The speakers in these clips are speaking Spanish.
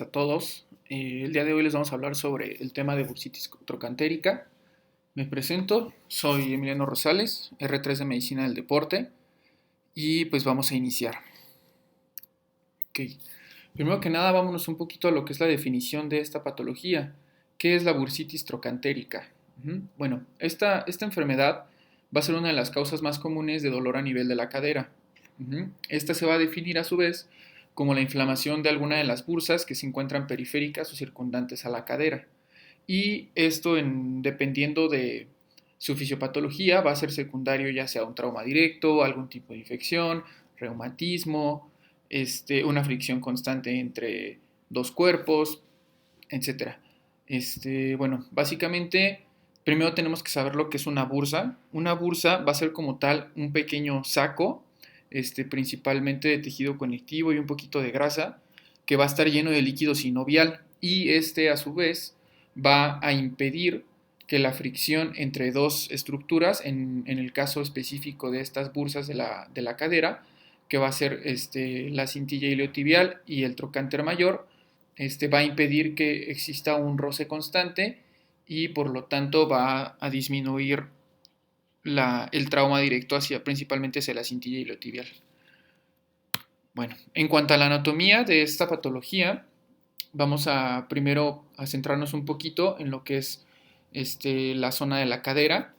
A todos. El día de hoy les vamos a hablar sobre el tema de bursitis trocantérica. Me presento, soy Emiliano Rosales, R3 de Medicina del Deporte, y pues vamos a iniciar. Ok. Primero que nada, vámonos un poquito a lo que es la definición de esta patología. ¿Qué es la bursitis trocantérica? Bueno, esta enfermedad va a ser una de las causas más comunes de dolor a nivel de la cadera. Esta se va a definir a su vez como la inflamación de alguna de las bursas que se encuentran periféricas o circundantes a la cadera. Y esto, dependiendo de su fisiopatología, va a ser secundario ya sea un trauma directo, algún tipo de infección, reumatismo, una fricción constante entre dos cuerpos, etcétera. Bueno, básicamente, primero tenemos que saber lo que es una bursa. Una bursa va a ser como tal un pequeño saco, principalmente de tejido conectivo y un poquito de grasa, que va a estar lleno de líquido sinovial y a su vez va a impedir que la fricción entre dos estructuras, en el caso específico de estas bursas de la cadera, que va a ser la cintilla iliotibial y el trocánter mayor, va a impedir que exista un roce constante y por lo tanto va a disminuir el trauma directo principalmente hacia la cintilla iliotibial. Bueno, en cuanto a la anatomía de esta patología, vamos a primero a centrarnos un poquito en lo que es la zona de la cadera.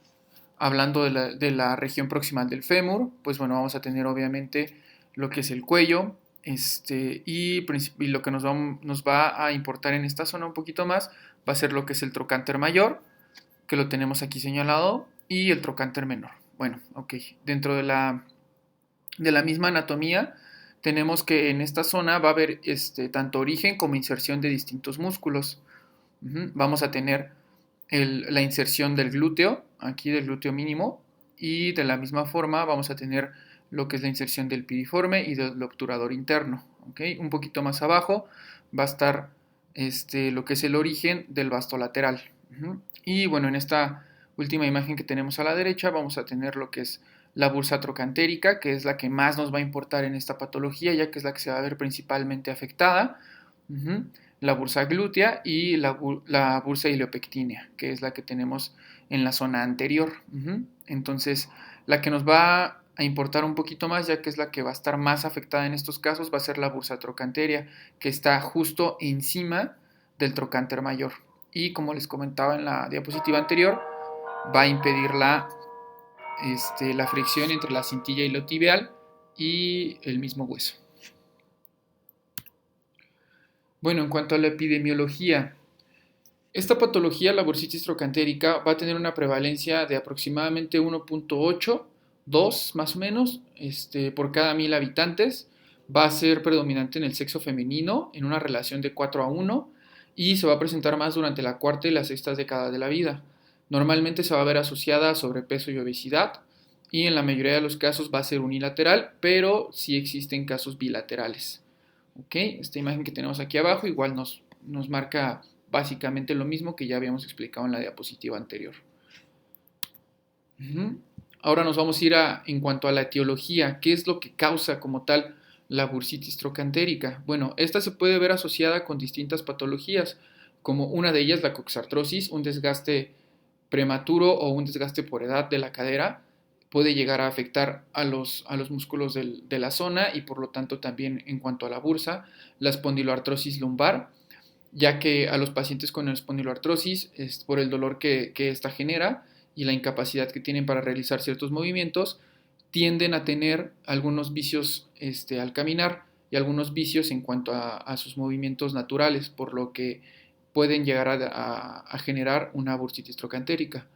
Hablando de la región proximal del fémur, pues bueno, vamos a tener obviamente lo que es el cuello, y lo que nos va a importar en esta zona un poquito más va a ser lo que es el trocánter mayor, que lo tenemos aquí señalado, y el trocánter menor. Bueno, ok, dentro de la misma anatomía tenemos que en esta zona va a haber tanto origen como inserción de distintos músculos. Vamos a tener la inserción del glúteo, aquí del glúteo mínimo, y de la misma forma vamos a tener lo que es la inserción del piriforme y del obturador interno. ¿Okay? Un poquito más abajo va a estar lo que es el origen del vasto lateral. Y bueno, en esta última imagen que tenemos a la derecha vamos a tener lo que es la bursa trocantérica, que es la que más nos va a importar en esta patología, ya que es la que se va a ver principalmente afectada. La bursa glútea y la bursa iliopectínea, que es la que tenemos en la zona anterior. Entonces, la que nos va a importar un poquito más, ya que es la que va a estar más afectada en estos casos, va a ser la bursa trocanteria, que está justo encima del trocánter mayor. Y como les comentaba en la diapositiva anterior, va a impedir la fricción entre la cintilla iliotibial y el mismo hueso. Bueno, en cuanto a la epidemiología, esta patología, la bursitis trocantérica, va a tener una prevalencia de aproximadamente 1.8, 2 más o menos, por cada 1000 habitantes. Va a ser predominante en el sexo femenino, en una relación de 4:1, y se va a presentar más durante la cuarta y la sexta década de la vida. Normalmente se va a ver asociada a sobrepeso y obesidad, y en la mayoría de los casos va a ser unilateral, pero sí existen casos bilaterales. ¿Ok? Esta imagen que tenemos aquí abajo igual nos marca básicamente lo mismo que ya habíamos explicado en la diapositiva anterior. Ahora nos vamos a ir en cuanto a la etiología, ¿qué es lo que causa como tal la bursitis trocantérica? Bueno, esta se puede ver asociada con distintas patologías, como una de ellas la coxartrosis, un desgaste prematuro o un desgaste por edad de la cadera, puede llegar a afectar a los músculos de la zona y por lo tanto también en cuanto a la bursa, la espondiloartrosis lumbar, ya que a los pacientes con espondiloartrosis, es por el dolor que esta genera y la incapacidad que tienen para realizar ciertos movimientos, tienden a tener algunos vicios al caminar y algunos vicios en cuanto a sus movimientos naturales, por lo que pueden llegar a generar una bursitis trocantérica.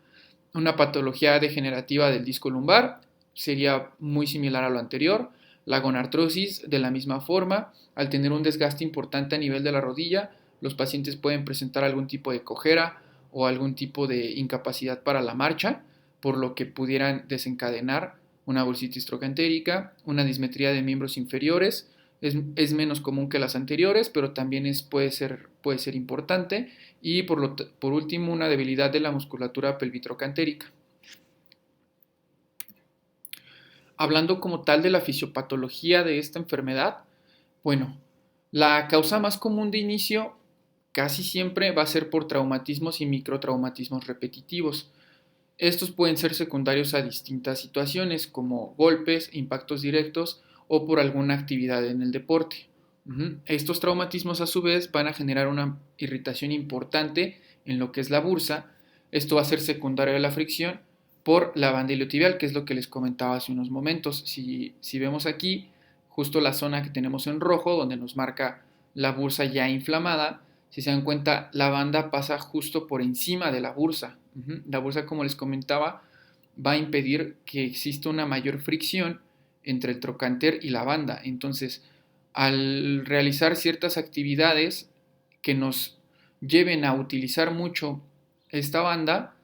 Una patología degenerativa del disco lumbar sería muy similar a lo anterior. La gonartrosis, de la misma forma, al tener un desgaste importante a nivel de la rodilla, los pacientes pueden presentar algún tipo de cojera o algún tipo de incapacidad para la marcha, por lo que pudieran desencadenar una bursitis trocantérica. Una dismetría de miembros inferiores es menos común que las anteriores, pero también puede ser importante. Y por último, una debilidad de la musculatura pelvitrocantérica. Hablando como tal de la fisiopatología de esta enfermedad, bueno, La causa más común de inicio casi siempre va a ser por traumatismos y microtraumatismos repetitivos. Estos pueden ser secundarios a distintas situaciones como golpes, impactos directos o por alguna actividad en el deporte. Estos traumatismos a su vez van a generar una irritación importante en lo que es la bursa. Esto va a ser secundario a la fricción por la banda iliotibial, que es lo que les comentaba hace unos momentos. Si vemos aquí, justo la zona que tenemos en rojo, donde nos marca la bursa ya inflamada, si se dan cuenta, la banda pasa justo por encima de la bursa. La bursa, como les comentaba, va a impedir que exista una mayor fricción entre el trocánter y la banda. Entonces, al realizar ciertas actividades que nos lleven a utilizar mucho esta banda,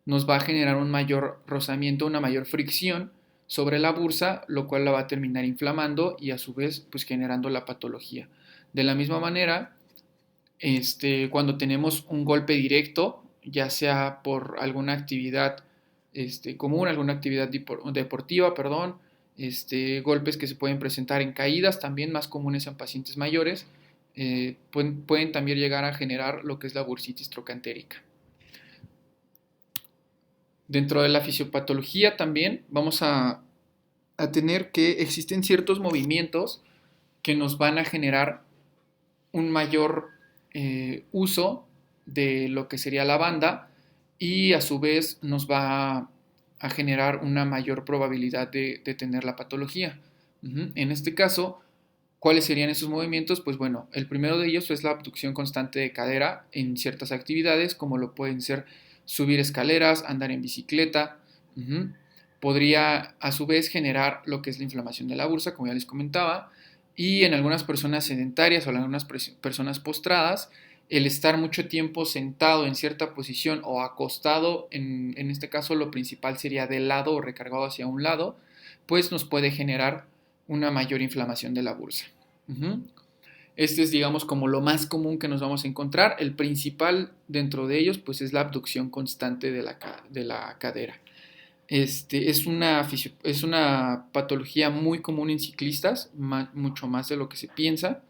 nos va a generar un mayor rozamiento, una mayor fricción sobre la bursa, lo cual la va a terminar inflamando y a su vez pues generando la patología. De la misma manera, cuando tenemos un golpe directo, ya sea por alguna actividad común, alguna actividad deportiva, perdón, golpes que se pueden presentar en caídas, también más comunes en pacientes mayores, pueden también llegar a generar lo que es la bursitis trocantérica. Dentro de la fisiopatología también vamos a tener que existen ciertos movimientos que nos van a generar un mayor uso de lo que sería la banda y a su vez nos va a generar una mayor probabilidad de tener la patología. En este caso, ¿cuáles serían esos movimientos? Pues bueno, el primero de ellos es la abducción constante de cadera en ciertas actividades, como lo pueden ser subir escaleras, andar en bicicleta. Podría a su vez generar lo que es la inflamación de la bursa, como ya les comentaba, y en algunas personas sedentarias o en algunas personas postradas, el estar mucho tiempo sentado en cierta posición o acostado, en este caso lo principal sería de lado o recargado hacia un lado, pues nos puede generar una mayor inflamación de la bursa. Este es, digamos, como lo más común que nos vamos a encontrar. El principal dentro de ellos, pues, es la abducción constante de la cadera. Es una patología muy común en ciclistas, mucho más de lo que se piensa.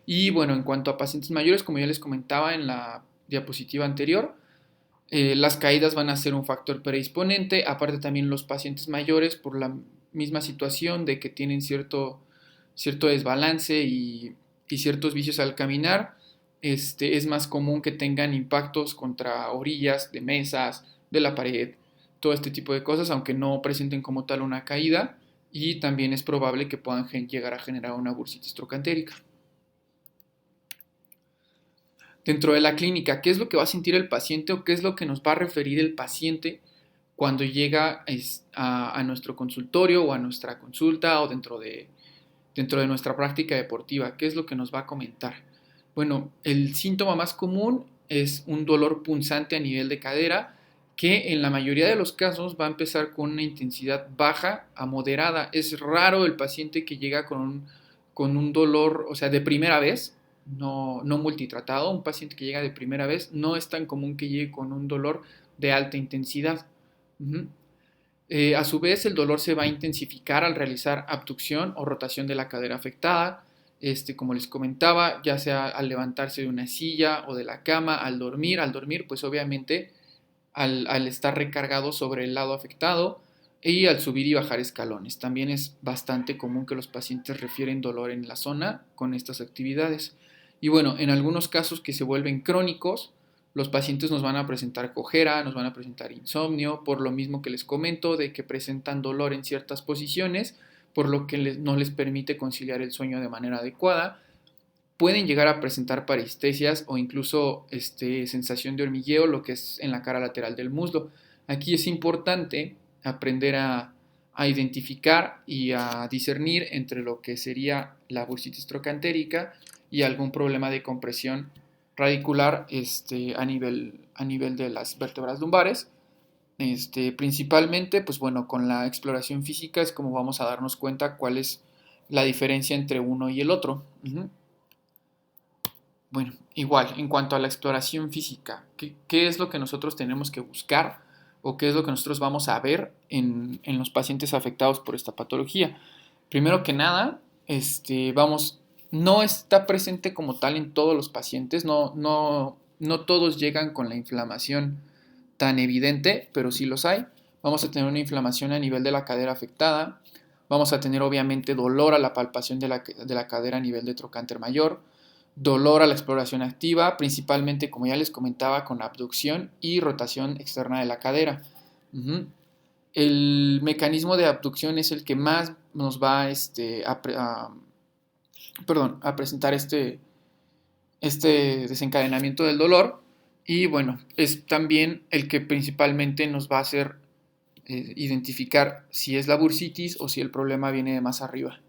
Y bueno, en cuanto a pacientes mayores, como ya les comentaba en la diapositiva anterior, las caídas van a ser un factor predisponente. Aparte también los pacientes mayores, por la misma situación de que tienen cierto desbalance y ciertos vicios al caminar, es más común que tengan impactos contra orillas de mesas, de la pared, todo este tipo de cosas, aunque no presenten como tal una caída, y también es probable que puedan llegar a generar una bursitis trocantérica. Dentro de la clínica, ¿qué es lo que va a sentir el paciente o qué es lo que nos va a referir el paciente cuando llega a nuestro consultorio o a nuestra consulta o dentro de nuestra práctica deportiva? ¿Qué es lo que nos va a comentar? Bueno, el síntoma más común es un dolor punzante a nivel de cadera que en la mayoría de los casos va a empezar con una intensidad baja a moderada. Es raro el paciente que llega con un dolor, o sea, de primera vez, no multitratado. Un paciente que llega de primera vez no es tan común que llegue con un dolor de alta intensidad. A su vez, el dolor se va a intensificar al realizar abducción o rotación de la cadera afectada, como les comentaba, ya sea al levantarse de una silla o de la cama, al dormir, pues obviamente al estar recargado sobre el lado afectado y al subir y bajar escalones. También es bastante común que los pacientes refieren dolor en la zona con estas actividades. Y bueno, en algunos casos que se vuelven crónicos, los pacientes nos van a presentar cojera, nos van a presentar insomnio, por lo mismo que les comento, de que presentan dolor en ciertas posiciones, por lo que no les permite conciliar el sueño de manera adecuada. Pueden llegar a presentar parestesias o incluso sensación de hormigueo, lo que es en la cara lateral del muslo. Aquí es importante aprender a identificar y a discernir entre lo que sería la bursitis trocantérica y algún problema de compresión radicular a nivel de las vértebras lumbares. Principalmente, pues bueno, con la exploración física es como vamos a darnos cuenta cuál es la diferencia entre uno y el otro. Bueno, igual, en cuanto a la exploración física, ¿qué es lo que nosotros tenemos que buscar o qué es lo que nosotros vamos a ver en los pacientes afectados por esta patología? Primero que nada, vamos No está presente como tal en todos los pacientes, no todos llegan con la inflamación tan evidente, pero sí los hay. Vamos a tener una inflamación a nivel de la cadera afectada, vamos a tener obviamente dolor a la palpación de la cadera a nivel de trocánter mayor, dolor a la exploración activa, principalmente como ya les comentaba con abducción y rotación externa de la cadera. Uh-huh. El mecanismo de abducción es el que más nos va a presentar este desencadenamiento del dolor, y bueno, es también el que principalmente nos va a hacer identificar si es la bursitis o si el problema viene de más arriba.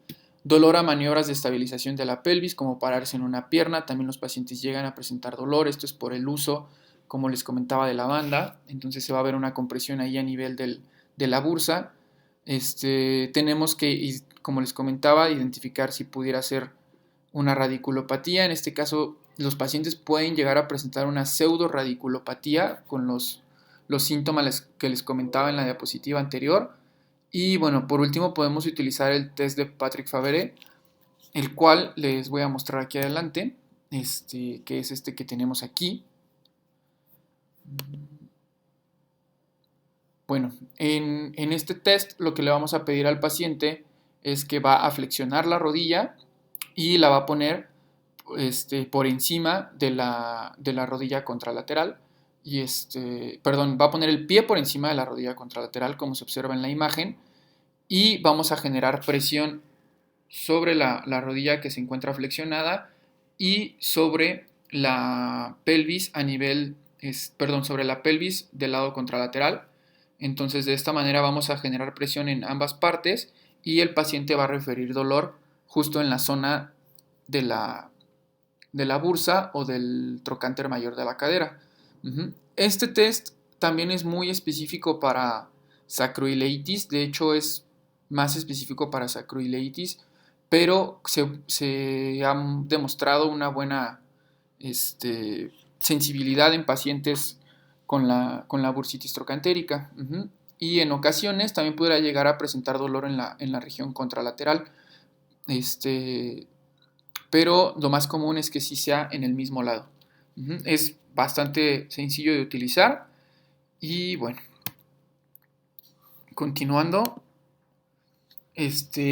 Dolor a maniobras de estabilización de la pelvis, como pararse en una pierna. También los pacientes llegan a presentar dolor. Esto es por el uso, como les comentaba, de la banda. Entonces se va a ver una compresión ahí a nivel de la bursa. Tenemos que, como les comentaba, identificar si pudiera ser una radiculopatía. En este caso, los pacientes pueden llegar a presentar una pseudo radiculopatía con los síntomas que les comentaba en la diapositiva anterior. Y bueno, por último podemos utilizar el test de Patrick-Faberé, el cual les voy a mostrar aquí adelante, que es este que tenemos aquí. Bueno, en este test lo que le vamos a pedir al paciente es que va a flexionar la rodilla y la va a poner por encima de la rodilla contralateral. Y perdón, va a poner el pie por encima de la rodilla contralateral, como se observa en la imagen, y vamos a generar presión sobre la rodilla que se encuentra flexionada y sobre la pelvis sobre la pelvis del lado contralateral. Entonces, de esta manera vamos a generar presión en ambas partes y el paciente va a referir dolor justo en la zona de la bursa o del trocánter mayor de la cadera. Este test también es muy específico para sacroileitis, de hecho es más específico para sacroileitis, pero se ha demostrado una buena sensibilidad en pacientes con la bursitis trocantérica. Y en ocasiones también podrá llegar a presentar dolor en la región contralateral. Pero lo más común es que sí sea en el mismo lado. Es bastante sencillo de utilizar. Y bueno, continuando,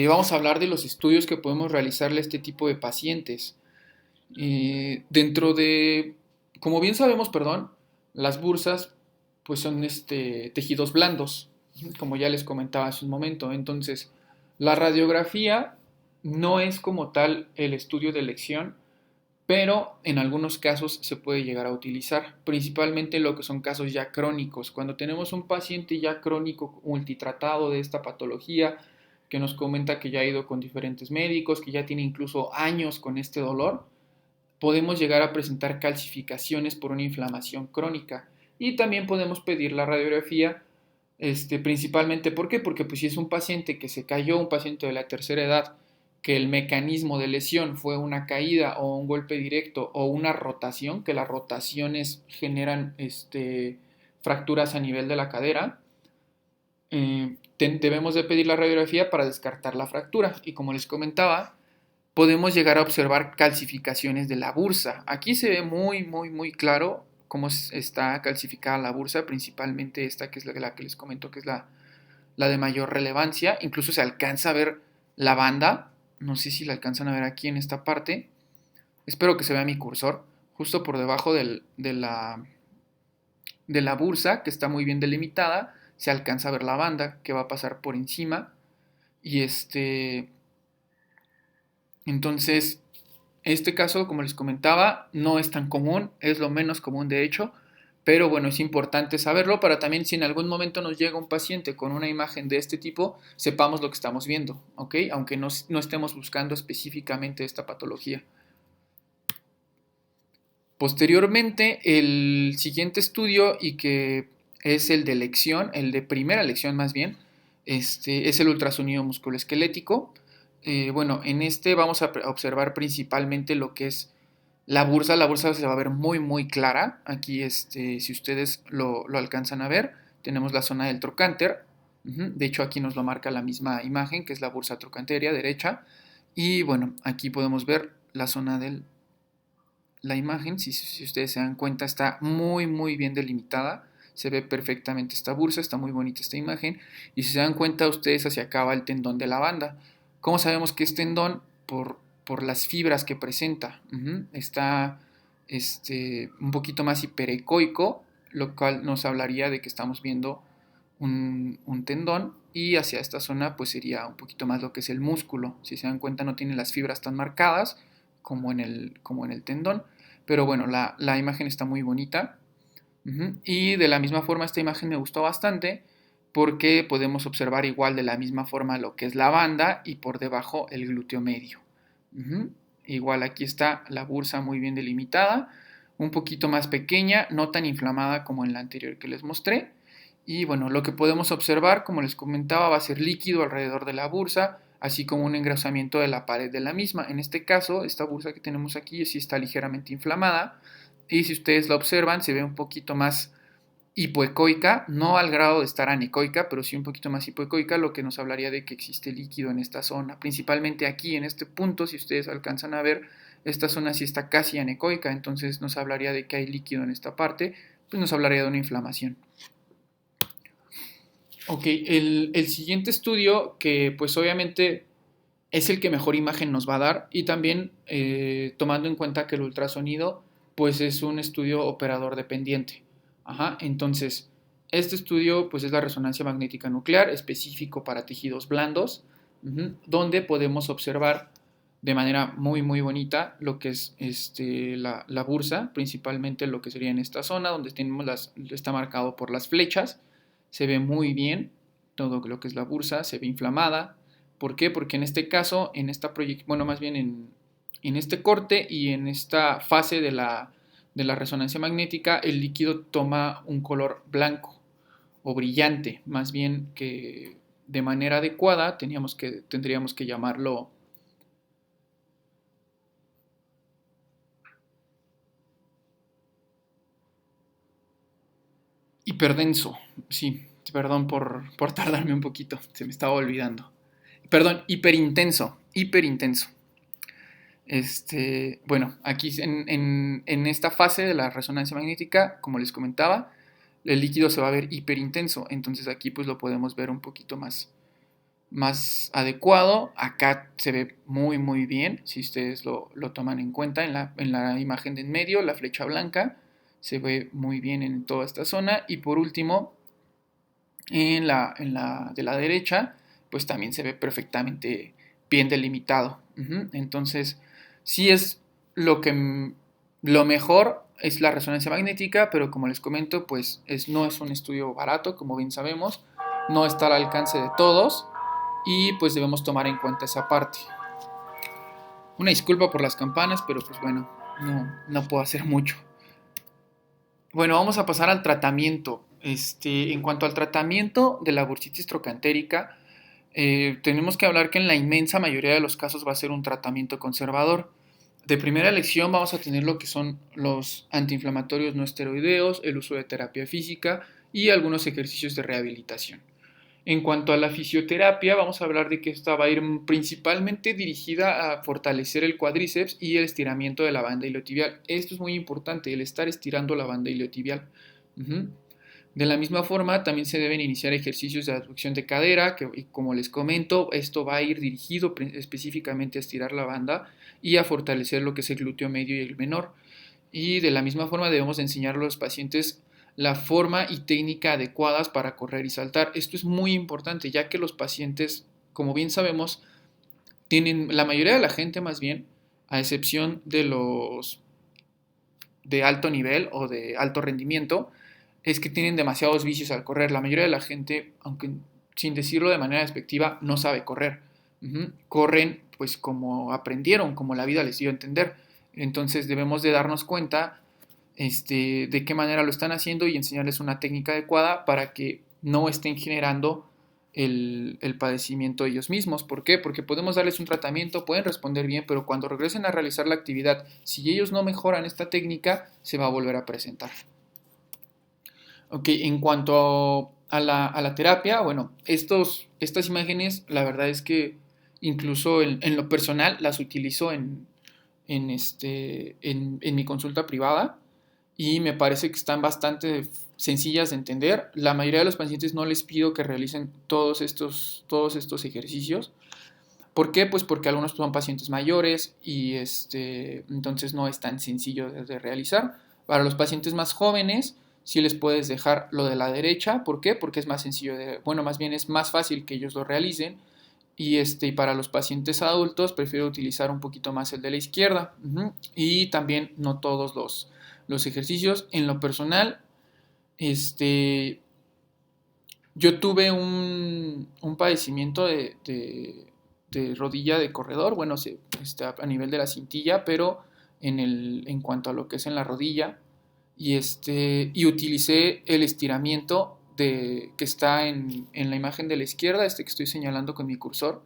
vamos a hablar de los estudios que podemos realizarle a este tipo de pacientes. Dentro de, como bien sabemos, perdón, las bursas pues son tejidos blandos, como ya les comentaba hace un momento. Entonces, la radiografía no es como tal el estudio de elección, pero en algunos casos se puede llegar a utilizar, principalmente lo que son casos ya crónicos. Cuando tenemos un paciente ya crónico multitratado de esta patología, que nos comenta que ya ha ido con diferentes médicos, que ya tiene incluso años con este dolor, podemos llegar a presentar calcificaciones por una inflamación crónica. Y también podemos pedir la radiografía, principalmente, ¿por qué? Porque pues si es un paciente que se cayó, un paciente de la tercera edad, que el mecanismo de lesión fue una caída o un golpe directo o una rotación, que las rotaciones generan fracturas a nivel de la cadera, debemos de pedir la radiografía para descartar la fractura. Y como les comentaba, podemos llegar a observar calcificaciones de la bursa. Aquí se ve muy, muy, muy claro cómo está calcificada la bursa, principalmente esta que es la que les comento, que es la de mayor relevancia. Incluso se alcanza a ver la banda. No sé si la alcanzan a ver aquí en esta parte. Espero que se vea mi cursor. Justo por debajo de la bursa, que está muy bien delimitada, se alcanza a ver la banda que va a pasar por encima. Y entonces, este caso, como les comentaba, no es tan común, es lo menos común de hecho, pero bueno, es importante saberlo para también si en algún momento nos llega un paciente con una imagen de este tipo, sepamos lo que estamos viendo, ¿ok? Aunque no estemos buscando específicamente esta patología. Posteriormente, el siguiente estudio, y que es el de elección, el de primera elección más bien, es el ultrasonido musculoesquelético. Bueno, en este vamos a observar principalmente lo que es la bursa. La bursa se va a ver muy, muy clara. Aquí, si ustedes lo alcanzan a ver, tenemos la zona del trocánter. De hecho, aquí nos lo marca la misma imagen, que es la bursa trochanteria derecha. Y bueno, aquí podemos ver la zona de la imagen. Si ustedes se dan cuenta, está muy bien delimitada. Se ve perfectamente esta bursa, está muy bonita esta imagen. Y si se dan cuenta ustedes, hacia acá va el tendón de la banda. ¿Cómo sabemos que es tendón? Por las fibras que presenta. Está un poquito más hiperecoico, lo cual nos hablaría de que estamos viendo un tendón, y hacia esta zona pues sería un poquito más lo que es el músculo. Si se dan cuenta, no tiene las fibras tan marcadas como en el tendón, pero bueno, la imagen está muy bonita. Y de la misma forma, esta imagen me gustó bastante porque podemos observar igual de la misma forma lo que es la banda y por debajo el glúteo medio. Igual aquí está la bursa muy bien delimitada, un poquito más pequeña, no tan inflamada como en la anterior que les mostré. Y bueno, lo que podemos observar, como les comentaba, va a ser líquido alrededor de la bursa, así como un engrosamiento de la pared de la misma. En este caso, esta bursa que tenemos aquí sí está ligeramente inflamada, y si ustedes la observan, se ve un poquito más hipoecoica, no al grado de estar anecoica, pero sí un poquito más hipoecoica, lo que nos hablaría de que existe líquido en esta zona. Principalmente aquí, en este punto, si ustedes alcanzan a ver, esta zona sí está casi anecoica, entonces nos hablaría de que hay líquido en esta parte, pues nos hablaría de una inflamación. Ok, el siguiente estudio, que pues obviamente es el que mejor imagen nos va a dar, y también tomando en cuenta que el ultrasonido pues es un estudio operador dependiente. Ajá, entonces este estudio pues es la resonancia magnética nuclear específico para tejidos blandos, donde podemos observar de manera muy bonita lo que es la bursa, principalmente lo que sería en esta zona donde tenemos está marcado por las flechas. Se ve muy bien todo lo que es la bursa, se ve inflamada. ¿Por qué? Porque en este caso, en esta bueno, más bien en este corte y en esta fase de la resonancia magnética, el líquido toma un color blanco o brillante, más bien que de manera adecuada tendríamos que llamarlo hiperdenso. Sí, perdón por tardarme un poquito, se me estaba olvidando. Perdón, hiperintenso. Bueno, aquí en esta fase de la resonancia magnética, como les comentaba, el líquido se va a ver hiperintenso. Entonces aquí pues lo podemos ver un poquito más adecuado. Acá se ve muy bien, si ustedes lo toman en cuenta en la imagen de en medio, la flecha blanca se ve muy bien en toda esta zona. Y por último, en la de la derecha, pues también se ve perfectamente bien delimitado. Entonces, sí es lo mejor es la resonancia magnética, pero como les comento, pues no es un estudio barato, como bien sabemos, no está al alcance de todos, y pues debemos tomar en cuenta esa parte. Una disculpa por las campanas, pero pues bueno, no puedo hacer mucho. Bueno, vamos a pasar al tratamiento. En cuanto al tratamiento de la bursitis trocantérica, tenemos que hablar que en la inmensa mayoría de los casos va a ser un tratamiento conservador. De primera elección vamos a tener lo que son los antiinflamatorios no esteroideos, el uso de terapia física y algunos ejercicios de rehabilitación. En cuanto a la fisioterapia, vamos a hablar de que esta va a ir principalmente dirigida a fortalecer el cuádriceps y el estiramiento de la banda iliotibial. Esto es muy importante, el estar estirando la banda iliotibial. De la misma forma, también se deben iniciar ejercicios de abducción de cadera, que como les comento, esto va a ir dirigido específicamente a estirar la banda y a fortalecer lo que es el glúteo medio y el menor. Y de la misma forma debemos enseñar a los pacientes la forma y técnica adecuadas para correr y saltar. Esto es muy importante, ya que los pacientes, como bien sabemos, tienen, la mayoría de la gente más bien, a excepción de los de alto nivel o de alto rendimiento, es que tienen demasiados vicios al correr. La mayoría de la gente, aunque sin decirlo de manera despectiva, no sabe correr. Corren pues como aprendieron, como la vida les dio a entender. Entonces debemos de darnos cuenta de qué manera lo están haciendo y enseñarles una técnica adecuada para que no estén generando el padecimiento ellos mismos. ¿Por qué? Porque podemos darles un tratamiento, pueden responder bien, pero cuando regresen a realizar la actividad, si ellos no mejoran esta técnica, se va a volver a presentar. Ok, en cuanto a la terapia, bueno, estas imágenes, la verdad es que incluso en lo personal las utilizo en mi consulta privada y me parece que están bastante sencillas de entender. La mayoría de los pacientes no les pido que realicen todos estos ejercicios. ¿Por qué? Pues porque algunos son pacientes mayores y entonces no es tan sencillo de realizar. Para los pacientes más jóvenes, sí les puedes dejar lo de la derecha. ¿Por qué? Porque es más sencillo bueno, más bien es más fácil que ellos lo realicen. Y para los pacientes adultos prefiero utilizar un poquito más el de la izquierda. Y también no todos los ejercicios. En lo personal, yo tuve un padecimiento de rodilla de corredor, bueno, a nivel de la cintilla, pero en cuanto a lo que es en la rodilla, y utilicé el estiramiento que está en la imagen de la izquierda, que estoy señalando con mi cursor,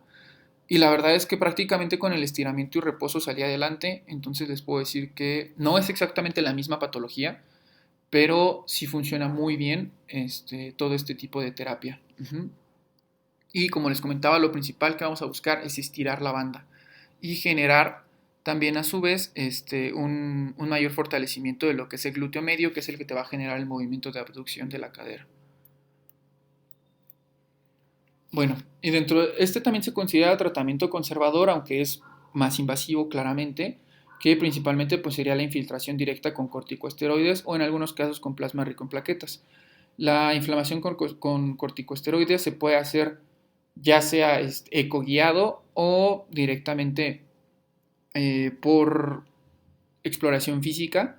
y la verdad es que prácticamente con el estiramiento y reposo salí adelante, entonces les puedo decir que no es exactamente la misma patología, pero sí funciona muy bien todo este tipo de terapia. Y como les comentaba, lo principal que vamos a buscar es estirar la banda y generar también a su vez un mayor fortalecimiento de lo que es el glúteo medio, que es el que te va a generar el movimiento de abducción de la cadera. Bueno, y dentro de también se considera tratamiento conservador, aunque es más invasivo claramente, que principalmente pues, sería la infiltración directa con corticosteroides o en algunos casos con plasma rico en plaquetas. La inflamación con corticosteroides se puede hacer ya sea ecoguiado o directamente por exploración física,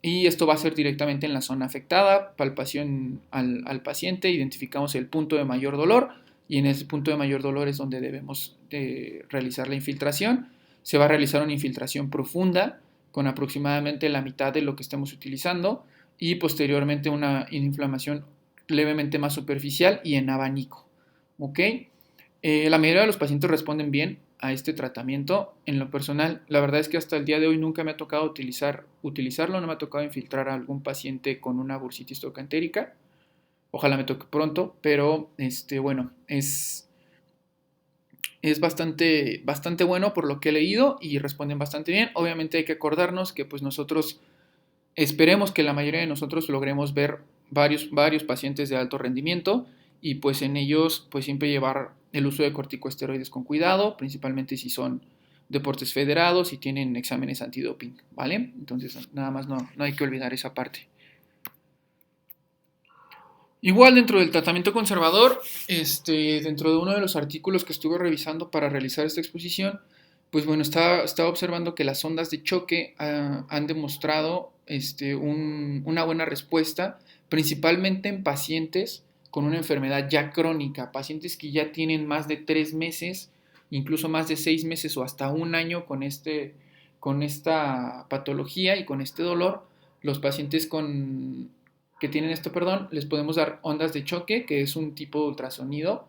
y esto va a ser directamente en la zona afectada, palpación al paciente, identificamos el punto de mayor dolor y en ese punto de mayor dolor es donde debemos realizar la infiltración. Se va a realizar una infiltración profunda con aproximadamente la mitad de lo que estemos utilizando y posteriormente una inflamación levemente más superficial y en abanico. ¿Ok? La mayoría de los pacientes responden bien a este tratamiento. En lo personal, la verdad es que hasta el día de hoy nunca me ha tocado utilizarlo, no me ha tocado infiltrar a algún paciente con una bursitis trocantérica. Ojalá me toque pronto, pero bueno, es bastante bueno por lo que he leído y responden bastante bien. Obviamente hay que acordarnos que pues nosotros esperemos que la mayoría de nosotros logremos ver varios pacientes de alto rendimiento y pues en ellos pues siempre llevar el uso de corticosteroides con cuidado, principalmente si son deportes federados y tienen exámenes antidoping, ¿vale? Entonces nada más no hay que olvidar esa parte. Igual dentro del tratamiento conservador, dentro de uno de los artículos que estuve revisando para realizar esta exposición, pues bueno, estaba observando que las ondas de choque han demostrado una buena respuesta, principalmente en pacientes con una enfermedad ya crónica, pacientes que ya tienen más de 3 meses, incluso más de 6 meses o hasta un año con esta patología y con este dolor. Los pacientes que tienen esto, perdón, les podemos dar ondas de choque, que es un tipo de ultrasonido,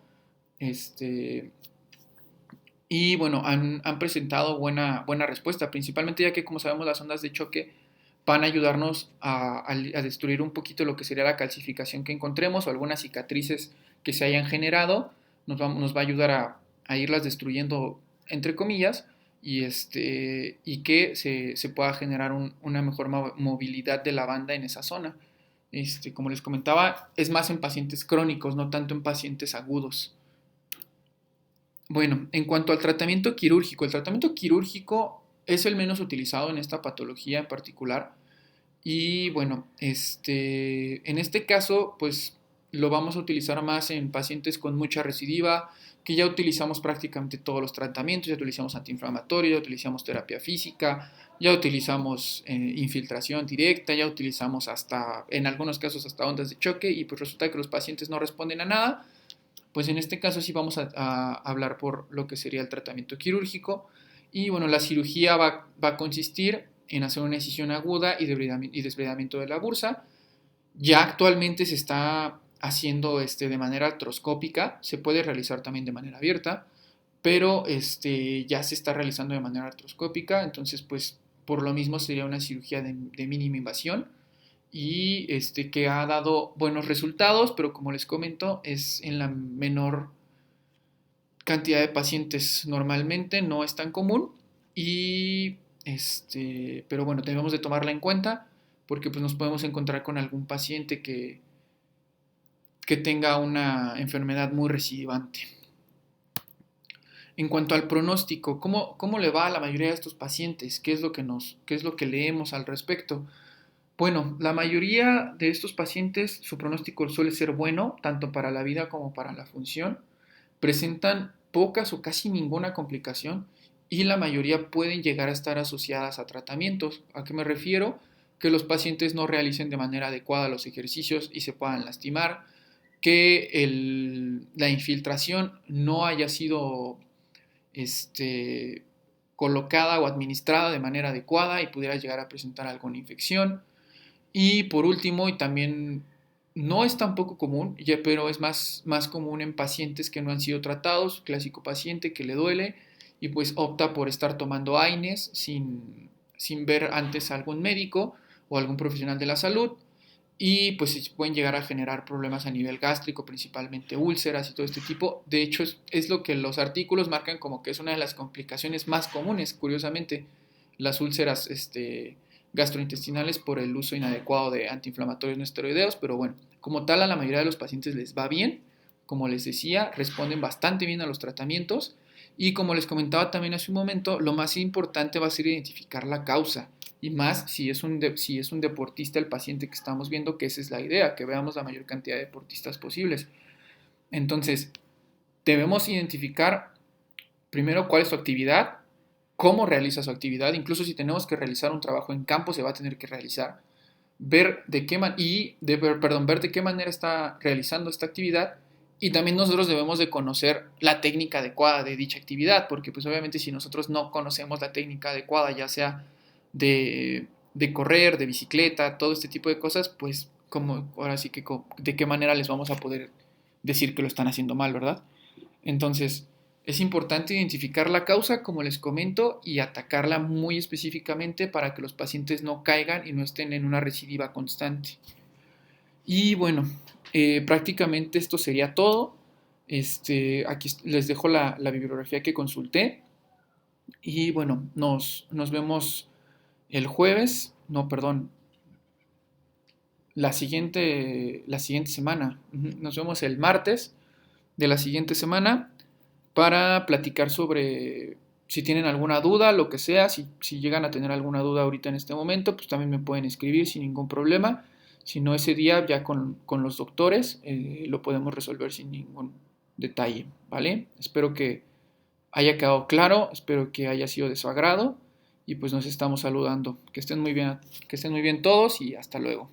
y bueno, han presentado buena respuesta, principalmente ya que como sabemos las ondas de choque van a ayudarnos a destruir un poquito lo que sería la calcificación que encontremos o algunas cicatrices que se hayan generado, nos va a ayudar a irlas destruyendo entre comillas y que se pueda generar una mejor movilidad de la banda en esa zona. Como les comentaba, es más en pacientes crónicos, no tanto en pacientes agudos. Bueno, en cuanto al tratamiento quirúrgico, el tratamiento quirúrgico es el menos utilizado en esta patología en particular. Y bueno, en este caso, pues lo vamos a utilizar más en pacientes con mucha recidiva, que ya utilizamos prácticamente todos los tratamientos, ya utilizamos antiinflamatorio, ya utilizamos terapia física, ya utilizamos infiltración directa, ya utilizamos en algunos casos hasta ondas de choque y pues resulta que los pacientes no responden a nada. Pues en este caso sí vamos a hablar por lo que sería el tratamiento quirúrgico. Y bueno, la cirugía va a consistir en hacer una incisión aguda y desbridamiento de la bursa. Ya actualmente se está haciendo de manera artroscópica, se puede realizar también de manera abierta, pero ya se está realizando de manera artroscópica, entonces pues por lo mismo sería una cirugía de mínima invasión y que ha dado buenos resultados, pero como les comento es en la menor cantidad de pacientes normalmente, no es tan común y pero bueno, debemos de tomarla en cuenta porque pues nos podemos encontrar con algún paciente que tenga una enfermedad muy recidivante. En cuanto al pronóstico, ¿cómo le va a la mayoría de estos pacientes? ¿Qué es lo que leemos al respecto? Bueno, la mayoría de estos pacientes, su pronóstico suele ser bueno, tanto para la vida como para la función. Presentan pocas o casi ninguna complicación y la mayoría pueden llegar a estar asociadas a tratamientos. ¿A qué me refiero? Que los pacientes no realicen de manera adecuada los ejercicios y se puedan lastimar, que la infiltración no haya sido este, colocada o administrada de manera adecuada y pudiera llegar a presentar alguna infección. Y por último, y también no es tan poco común, pero es más común en pacientes que no han sido tratados, clásico paciente que le duele y pues opta por estar tomando AINES sin ver antes a algún médico o algún profesional de la salud y pues pueden llegar a generar problemas a nivel gástrico, principalmente úlceras y todo este tipo. De hecho, es lo que los artículos marcan como que es una de las complicaciones más comunes, curiosamente, las úlceras gastrointestinales por el uso inadecuado de antiinflamatorios no esteroideos, pero bueno, como tal a la mayoría de los pacientes les va bien, como les decía, responden bastante bien a los tratamientos y como les comentaba también hace un momento, lo más importante va a ser identificar la causa y más si es un deportista el paciente que estamos viendo, que esa es la idea, que veamos la mayor cantidad de deportistas posibles. Entonces, debemos identificar primero cuál es su actividad, cómo realiza su actividad, incluso si tenemos que realizar un trabajo en campo se va a tener que realizar, ver de qué, ver de qué manera está realizando esta actividad y también nosotros debemos de conocer la técnica adecuada de dicha actividad, porque pues obviamente si nosotros no conocemos la técnica adecuada, ya sea de correr, de bicicleta, todo este tipo de cosas, pues como ahora sí que de qué manera les vamos a poder decir que lo están haciendo mal, ¿verdad? Entonces, es importante identificar la causa, como les comento, y atacarla muy específicamente para que los pacientes no caigan y no estén en una recidiva constante. Y bueno, prácticamente esto sería todo. Aquí les dejo la bibliografía que consulté. Y bueno, nos vemos el jueves, no, perdón, la siguiente semana. Nos vemos el martes de la siguiente semana para platicar sobre si tienen alguna duda, lo que sea, si llegan a tener alguna duda ahorita en este momento, pues también me pueden escribir sin ningún problema. Si no, ese día ya con los doctores lo podemos resolver sin ningún detalle, ¿vale? Espero que haya quedado claro, espero que haya sido de su agrado y pues nos estamos saludando. Que estén muy bien todos y hasta luego.